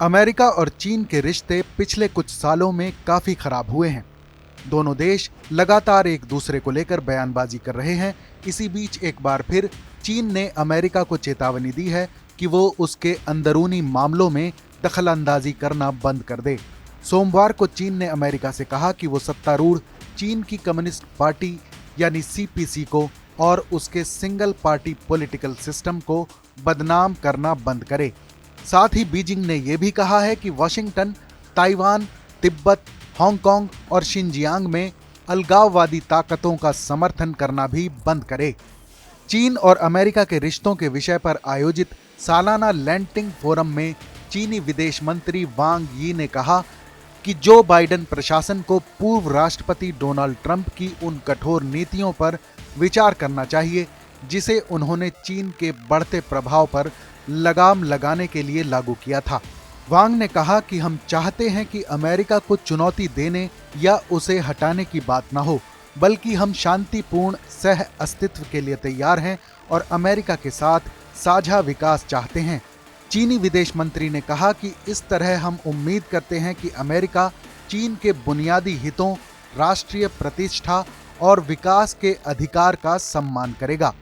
America और चीन के रिश्ते पिछले कुछ सालों में काफी खराब हुए हैं। दोनों देश लगातार एक दूसरे को लेकर बयानबाजी कर रहे हैं। इसी बीच एक बार फिर चीन ने अमेरिका को चेतावनी दी है कि वो उसके अंदरूनी मामलों में दखलंदाजी करना बंद कर दे। सोमवार को चीन ने अमेरिका से कहा कि वो सत्तारूढ़ चीन की कम्युनिस्ट पार्टी यानी सीपीसी को और उसके सिंगल पार्टी पॉलिटिकल सिस्टम को बदनाम करना बंद करे। साथ ही बीजिंग ने यह भी कहा है कि वॉशिंगटन ताइवान, तिब्बत, हांगकांग और शिनजियांग में अलगाववादी ताकतों का समर्थन करना भी बंद करे। चीन और अमेरिका के रिश्तों के विषय पर आयोजित सालाना लैंटिंग फोरम में चीनी विदेश मंत्री वांग यी ने कहा कि जो बाइडेन प्रशासन को पूर्व राष्ट्रपति डोनाल्ड ट्रंप की उन कठोर नीतियों पर विचार करना चाहिए जिसे उन्होंने चीन के बढ़ते प्रभाव पर लगाम लगाने के लिए लागू किया था। वांग ने कहा कि हम चाहते हैं कि अमेरिका को चुनौती देने या उसे हटाने की बात न हो, बल्कि हम शांतिपूर्ण सह अस्तित्व के लिए तैयार हैं और अमेरिका के साथ साझा विकास चाहते हैं। चीनी विदेश मंत्री ने कहा कि इस तरह हम उम्मीद करते हैं कि अमेरिका चीन के बुनियादी हितों, राष्ट्रीय प्रतिष्ठा और विकास के अधिकार का सम्मान करेगा।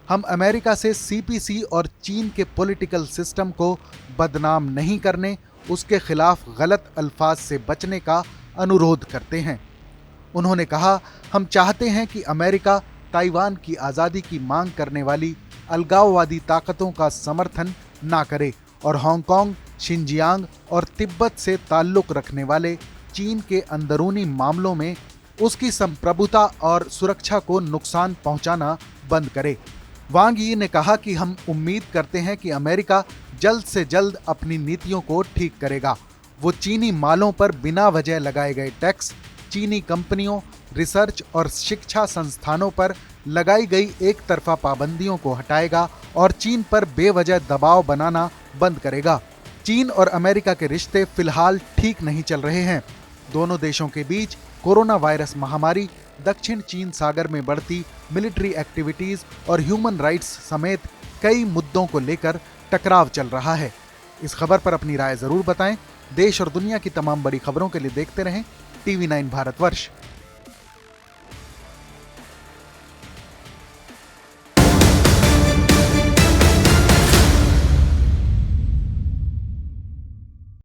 हम अमेरिका से सीपीसी और चीन के पॉलिटिकल सिस्टम को बदनाम नहीं करने, उसके खिलाफ गलत अल्फाज से बचने का अनुरोध करते हैं। उन्होंने कहा, हम चाहते हैं कि अमेरिका ताइवान की आज़ादी की मांग करने वाली अलगाववादी ताकतों का समर्थन ना करे और हांगकांग, शिनजियांग और तिब्बत से ताल्लुक़ रखने वाले चीन के अंदरूनी मामलों में उसकी संप्रभुता और सुरक्षा को नुकसान पहुंचाना बंद करे। वांग यी ने कहा कि हम उम्मीद करते हैं कि अमेरिका जल्द से जल्द अपनी नीतियों को ठीक करेगा। वो चीनी मालों पर बिना वजह लगाए गए टैक्स, चीनी कंपनियों, रिसर्च और शिक्षा संस्थानों पर लगाई गई एक तरफा पाबंदियों को हटाएगा और चीन पर बेवजह दबाव बनाना बंद करेगा। चीन और अमेरिका के रिश्ते फिलहाल ठीक नहीं चल रहे हैं। दोनों देशों के बीच कोरोना वायरस महामारी, दक्षिण चीन सागर में बढ़ती मिलिट्री एक्टिविटीज और ह्यूमन राइट्स समेत कई मुद्दों को लेकर टकराव चल रहा है। इस खबर पर अपनी राय जरूर बताएं। देश और दुनिया की तमाम बड़ी खबरों के लिए देखते रहें TV9 भारतवर्ष।